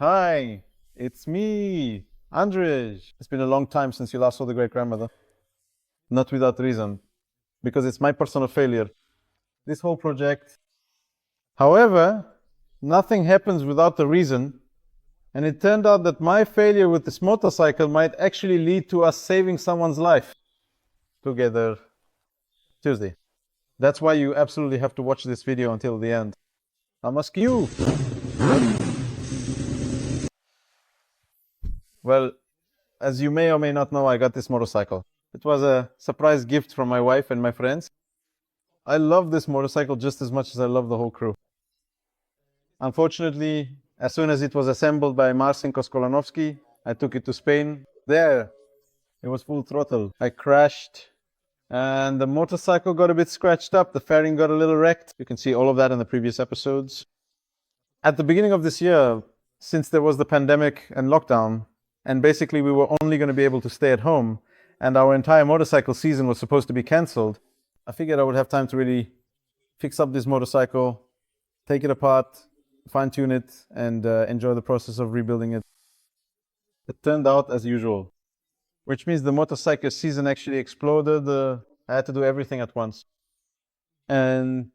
Hi, it's me, Andreij. It's been a long time since you last saw the great grandmother. Not without reason, because it's my personal failure. This whole project. However, nothing happens without a reason, and it turned out that my failure with this motorcycle might actually lead to us saving someone's life together Tuesday. That's why you absolutely have to watch this video until the end. I'm asking you. Well, as you may or may not know, I got this motorcycle. It was a surprise gift from my wife and my friends. I love this motorcycle just as much as I love the whole crew. Unfortunately, as soon as it was assembled by Marcinko Skolanovski, I took it to Spain. There, it was full throttle. I crashed, and the motorcycle got a bit scratched up. The fairing got a little wrecked. You can see all of that in the previous episodes. At the beginning of this year, since there was the pandemic and lockdown, and basically we were only going to be able to stay at home, and our entire motorcycle season was supposed to be cancelled, I figured I would have time to really fix up this motorcycle, take it apart, fine-tune it, and enjoy the process of rebuilding it. It turned out as usual, which means the motorcycle season actually exploded. I had to do everything at once. And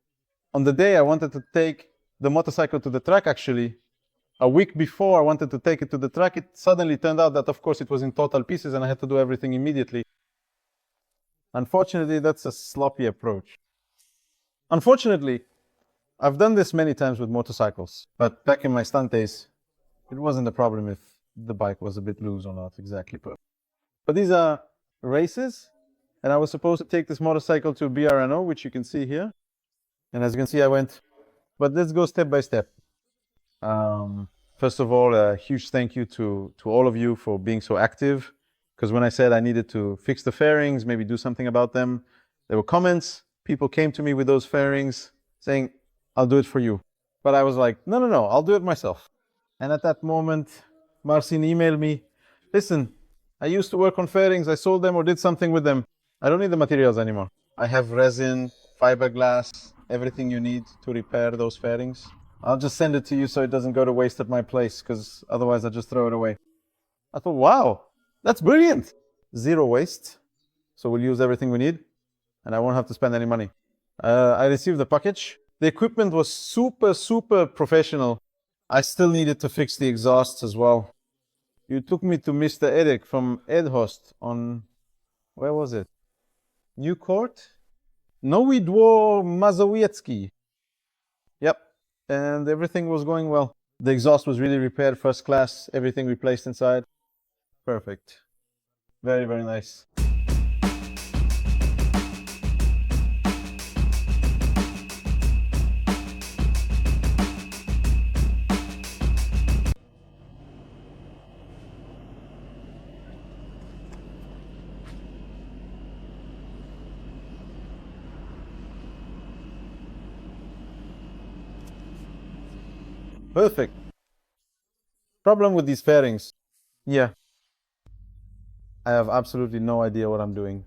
on the day I wanted to take the motorcycle to the track, actually, a week before I wanted to take it to the track, it suddenly turned out that, of course, it was in total pieces and I had to do everything immediately. Unfortunately, that's a sloppy approach. Unfortunately, I've done this many times with motorcycles, but back in my stunt days, it wasn't a problem if the bike was a bit loose or not exactly perfect. But these are races, and I was supposed to take this motorcycle to BRNO, which you can see here. And as you can see, I went, but let's go step by step. First of all, a huge thank you to all of you for being so active. Because when I said I needed to fix the fairings, maybe do something about them, there were comments. People came to me with those fairings saying, I'll do it for you. But I was like, no, I'll do it myself. And at that moment, Marcin emailed me, listen, I used to work on fairings. I sold them or did something with them. I don't need the materials anymore. I have resin, fiberglass, everything you need to repair those fairings. I'll just send it to you so it doesn't go to waste at my place, because otherwise I'll just throw it away. I thought, wow, that's brilliant. Zero waste. So we'll use everything we need and I won't have to spend any money. I received the package. The equipment was super professional. I still needed to fix the exhausts as well. You took me to Mr. Eric from Edhost on, where was it? New Court? Nowy Dwór Mazowiecki. Yep. And everything was going well. The exhaust was really repaired, first class, everything replaced inside. Perfect. Very nice. Perfect. Problem with these fairings. Yeah. I have absolutely no idea what I'm doing.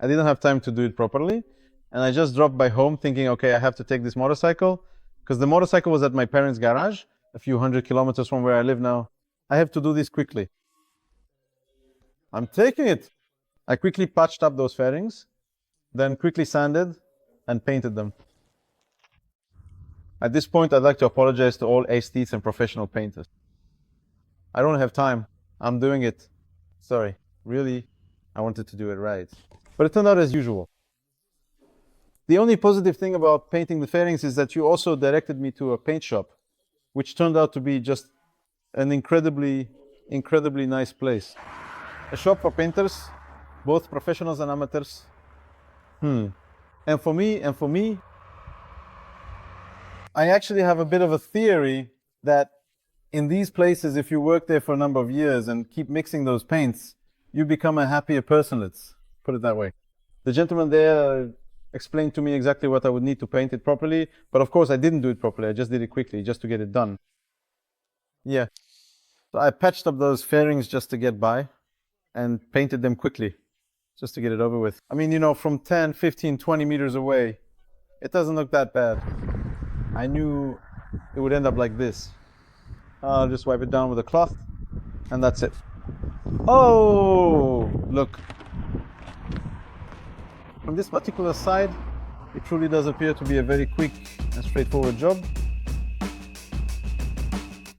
I didn't have time to do it properly. And I just dropped by home thinking, okay, I have to take this motorcycle. Because the motorcycle was at my parents' garage, a few 100 kilometers from where I live now. I have to do this quickly. I'm taking it. I quickly patched up those fairings, then quickly sanded and painted them. At this point, I'd like to apologize to all aesthetes and professional painters. I don't have time. I'm doing it. Sorry. Really, I wanted to do it right. But it turned out as usual. The only positive thing about painting the fairings is that you also directed me to a paint shop, which turned out to be just an incredibly nice place. A shop for painters, both professionals and amateurs. And for me, I actually have a bit of a theory that in these places, if you work there for a number of years and keep mixing those paints, you become a happier person, let's put it that way. The gentleman there explained to me exactly what I would need to paint it properly, but of course I didn't do it properly, I just did it quickly, just to get it done. Yeah, so I patched up those fairings just to get by and painted them quickly, just to get it over with. I mean, you know, from 10, 15, 20 meters away, it doesn't look that bad. I knew it would end up like this. I'll just wipe it down with a cloth, and that's it. Oh, look. From this particular side, it truly does appear to be a very quick and straightforward job.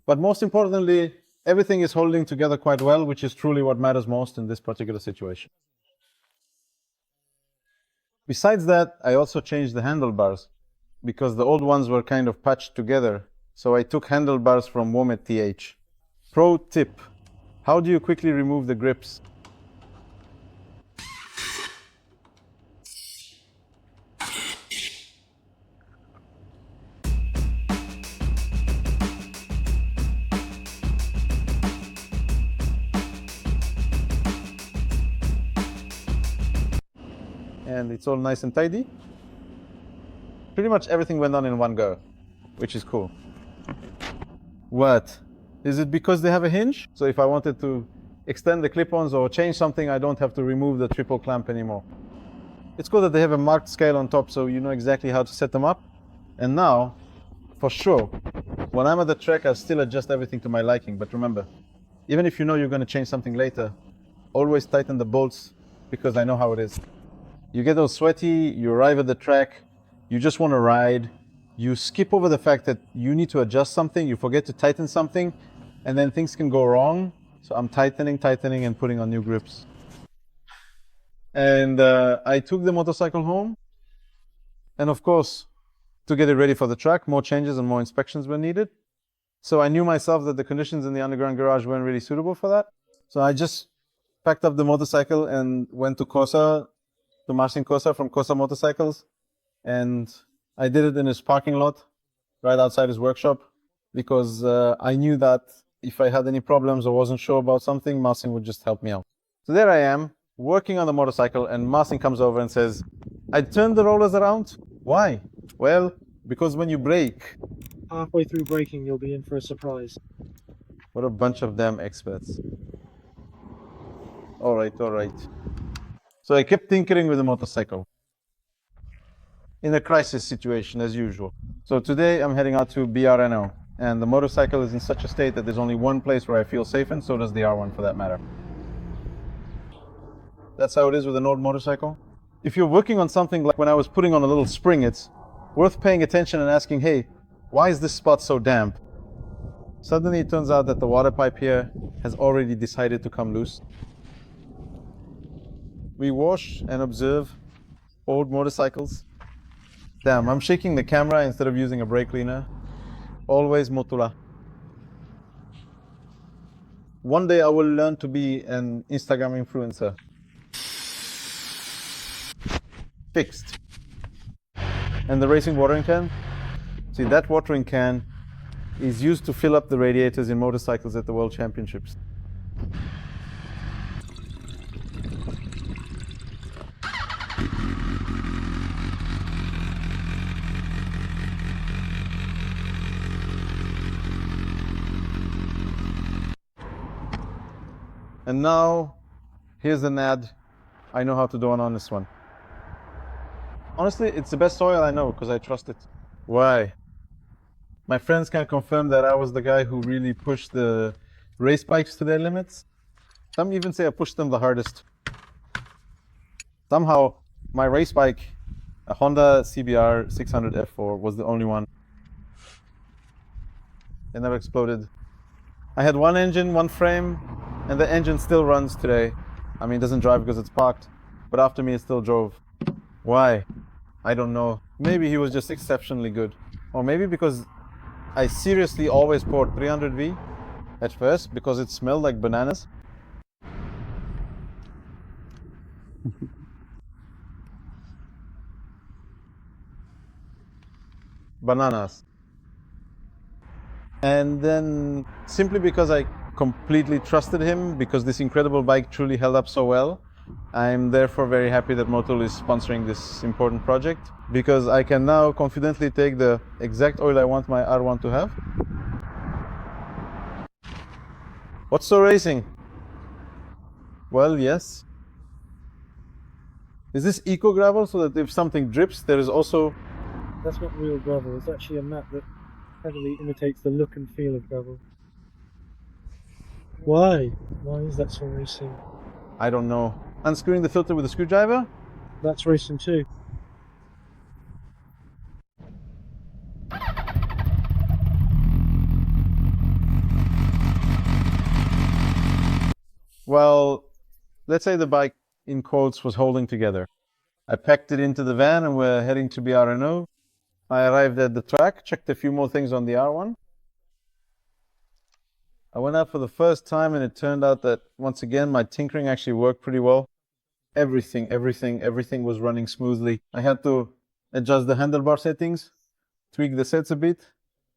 But most importantly, everything is holding together quite well, which is truly what matters most in this particular situation. Besides that, I also changed the handlebars because the old ones were kind of patched together. So I took handlebars from Womet TH. Pro tip: how do you quickly remove the grips? And it's all nice and tidy. Pretty much everything went on in one go, which is cool. What? Is it because they have a hinge? So if I wanted to extend the clip-ons or change something, I don't have to remove the triple clamp anymore. It's cool that they have a marked scale on top, so you know exactly how to set them up. And now, for sure, when I'm at the track, I'll still adjust everything to my liking. But remember, even if you know you're going to change something later, always tighten the bolts, because I know how it is. You get all sweaty, you arrive at the track, you just want to ride, you skip over the fact that you need to adjust something, you forget to tighten something, and then things can go wrong. So I'm tightening, and putting on new grips. And I took the motorcycle home, and of course, to get it ready for the track, more changes and more inspections were needed. So I knew myself that the conditions in the underground garage weren't really suitable for that. So I just packed up the motorcycle and went to Kosa, to Marcin Kosa from Kosa Motorcycles. And I did it in his parking lot, right outside his workshop, because I knew that if I had any problems or wasn't sure about something, Marcin would just help me out. So there I am, working on the motorcycle, and Marcin comes over and says, I turned the rollers around. Why? Well, because when you brake... Halfway through braking, you'll be in for a surprise. What a bunch of damn experts. All right. So I kept tinkering with the motorcycle. In a crisis situation, as usual. So today I'm heading out to BRNO, and the motorcycle is in such a state that there's only one place where I feel safe, and so does the R1 for that matter. That's how it is with an old motorcycle. If you're working on something like when I was putting on a little spring, it's worth paying attention and asking, hey, why is this spot so damp? Suddenly it turns out that the water pipe here has already decided to come loose. We wash and observe old motorcycles. Damn, I'm shaking the camera instead of using a brake cleaner. Always Motula. One day I will learn to be an Instagram influencer. Fixed. And the racing watering can? See, that watering can is used to fill up the radiators in motorcycles at the World Championships. And now, here's an ad. I know how to do an honest one. Honestly, it's the best oil I know because I trust it. Why? My friends can confirm that I was the guy who really pushed the race bikes to their limits. Some even say I pushed them the hardest. Somehow, my race bike, a Honda CBR 600 F4, was the only one. It never exploded. I had one engine, one frame, and the engine still runs today. I mean, it doesn't drive because it's parked, but after me it still drove. Why? I don't know. Maybe he was just exceptionally good. Or maybe because I seriously always poured 300V at first because it smelled like bananas. Bananas. And then simply because I completely trusted him, because this incredible bike truly held up so well, I'm therefore very happy that Motul is sponsoring this important project, because I can now confidently take the exact oil I want my R1 to have. What's so racing? Well, yes. Is this eco gravel so that if something drips, there is also... That's not real gravel, it's actually a mat that heavily imitates the look and feel of gravel. Why? Why is that so racing? I don't know. Unscrewing the filter with a screwdriver? That's racing too. Well, let's say the bike, in quotes, was holding together. I packed it into the van and we're heading to BRNO. I arrived at the track, checked a few more things on the R1. I went out for the first time and it turned out that, once again, my tinkering actually worked pretty well. Everything was running smoothly. I had to adjust the handlebar settings, tweak the sets a bit,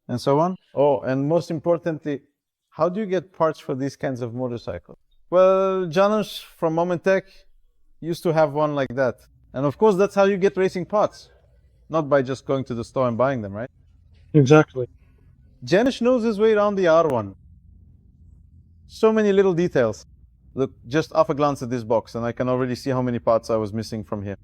and so on. Oh, and most importantly, how do you get parts for these kinds of motorcycles? Well, Janusz from Moment Tech used to have one like that. And of course, that's how you get racing parts. Not by just going to the store and buying them, right? Exactly. Janusz knows his way around the R1. So many little details. Look, just off a glance at this box, and I can already see how many parts I was missing from here.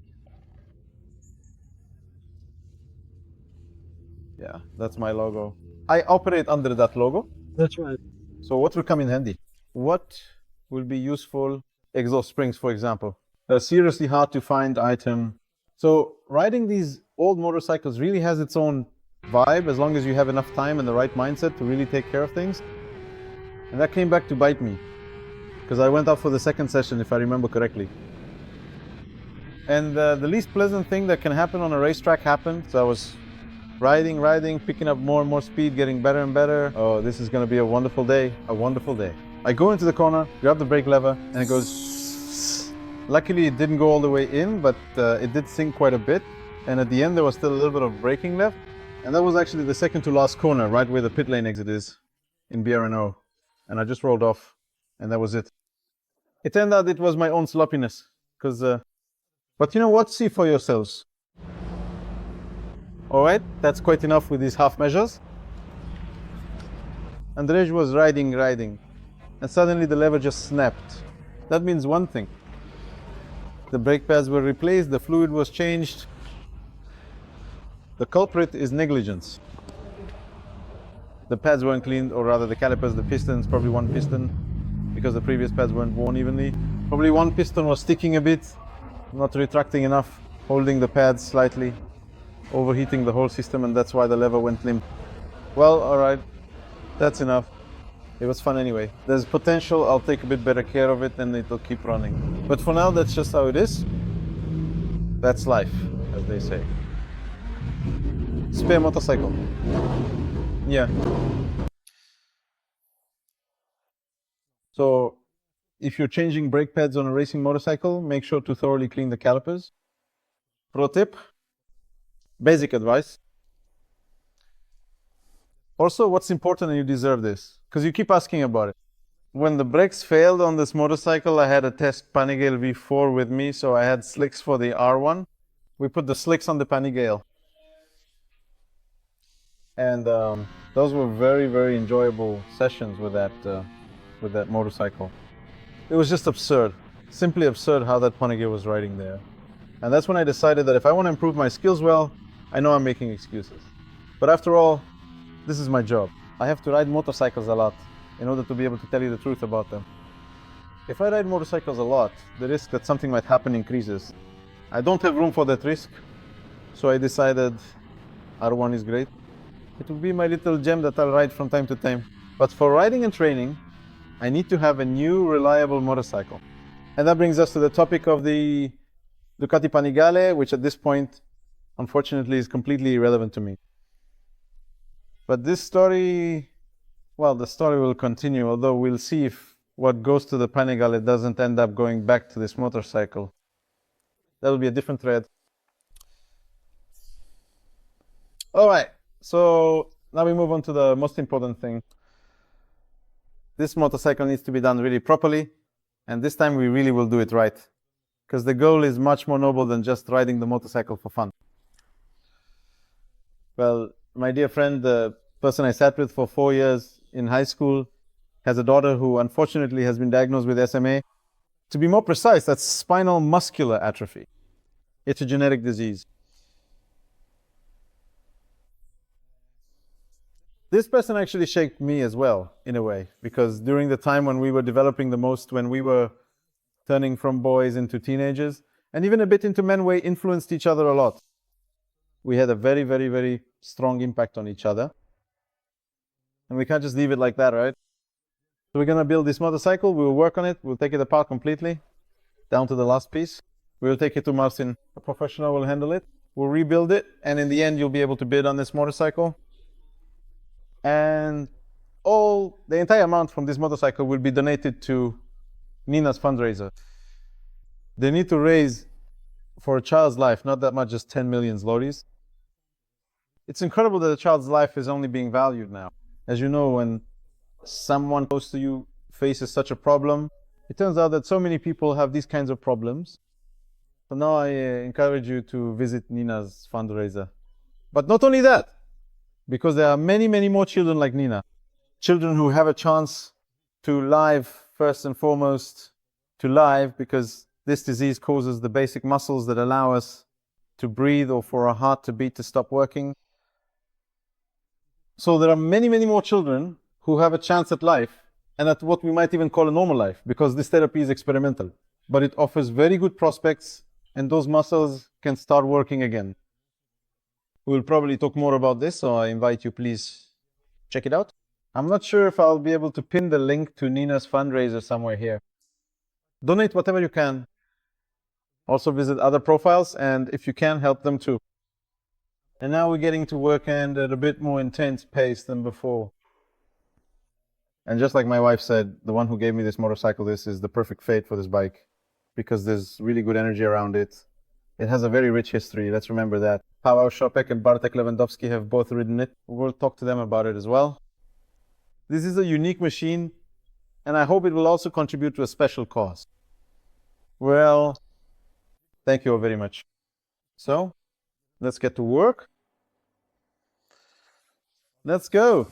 Yeah, that's my logo. I operate under that logo. That's right. So what will come in handy? What will be useful? Exhaust springs, for example. A seriously hard to find item. So riding these old motorcycles really has its own vibe as long as you have enough time and the right mindset to really take care of things. And that came back to bite me, because I went out for the second session, if I remember correctly. And the least pleasant thing that can happen on a racetrack happened. So I was riding, picking up more and more speed, getting better and better. Oh, this is going to be a wonderful day, a wonderful day. I go into the corner, grab the brake lever, and it goes. Luckily, it didn't go all the way in, but it did sink quite a bit. And at the end, there was still a little bit of braking left. And that was actually the second to last corner, right where the pit lane exit is in BRNO. And I just rolled off, and that was it. It turned out it was my own sloppiness, but you know what? See for yourselves. All right, that's quite enough with these half measures. Andreij was riding, and suddenly the lever just snapped. That means one thing. The brake pads were replaced, the fluid was changed. The culprit is negligence. The pads weren't cleaned, or rather the calipers, the pistons, probably one piston, because the previous pads weren't worn evenly. Probably one piston was sticking a bit, not retracting enough, holding the pads slightly, overheating the whole system, and that's why the lever went limp. Well, all right, that's enough. It was fun anyway. There's potential, I'll take a bit better care of it and it'll keep running. But for now, that's just how it is. That's life, as they say. Spare motorcycle. Yeah. So, if you're changing brake pads on a racing motorcycle, make sure to thoroughly clean the calipers. Pro tip, basic advice. Also, what's important, and you deserve this, because you keep asking about it. When the brakes failed on this motorcycle, I had a test Panigale V4 with me, so I had slicks for the R1. We put the slicks on the Panigale. And those were very, very enjoyable sessions with that motorcycle. It was just absurd, simply absurd how that Panigale was riding there. And that's when I decided that if I want to improve my skills well, I know I'm making excuses. But after all, this is my job. I have to ride motorcycles a lot in order to be able to tell you the truth about them. If I ride motorcycles a lot, the risk that something might happen increases. I don't have room for that risk, so I decided R1 is great. It will be my little gem that I'll ride from time to time. But for riding and training, I need to have a new, reliable motorcycle. And that brings us to the topic of the Ducati Panigale, which at this point, unfortunately, is completely irrelevant to me. But this story, well, the story will continue, although we'll see if what goes to the Panigale doesn't end up going back to this motorcycle. That will be a different thread. All right, so now we move on to the most important thing. This motorcycle needs to be done really properly, and this time we really will do it right, because the goal is much more noble than just riding the motorcycle for fun. Well, my dear friend, the person I sat with for 4 years in high school, has a daughter who unfortunately has been diagnosed with SMA. To be more precise, that's spinal muscular atrophy. It's a genetic disease. This person actually shaped me as well, in a way, because during the time when we were developing the most, when we were turning from boys into teenagers, and even a bit into men, we influenced each other a lot. We had a very, very, very strong impact on each other. And we can't just leave it like that, right? So we're gonna build this motorcycle, we'll work on it, we'll take it apart completely, down to the last piece. We'll take it to Marcin, a professional will handle it. We'll rebuild it, and in the end, you'll be able to bid on this motorcycle. And the entire amount from this motorcycle will be donated to Nina's fundraiser. They need to raise for a child's life, not that much, just 10 million zlotys. It's incredible that a child's life is only being valued now. As you know, when someone close to you faces such a problem, it turns out that so many people have these kinds of problems. So now I encourage you to visit Nina's fundraiser. But not only that, because there are many, many more children like Nina. Children who have a chance to live, first and foremost, to live, because this disease causes the basic muscles that allow us to breathe or for our heart to beat to stop working. So there are many, many more children who have a chance at life, and at what we might even call a normal life, because this therapy is experimental. But it offers very good prospects, and those muscles can start working again. We'll probably talk more about this, so I invite you, please check it out. I'm not sure if I'll be able to pin the link to Nina's fundraiser somewhere here. Donate whatever you can. Also visit other profiles, and if you can, help them too. And now we're getting to work at a bit more intense pace than before. And just like my wife said, the one who gave me this motorcycle, this is the perfect fate for this bike, because there's really good energy around it. It has a very rich history, let's remember that. Paweł Szopek and Bartek Lewandowski have both ridden it. We'll talk to them about it as well. This is a unique machine, and I hope it will also contribute to a special cause. Well, thank you all very much. So, let's get to work. Let's go.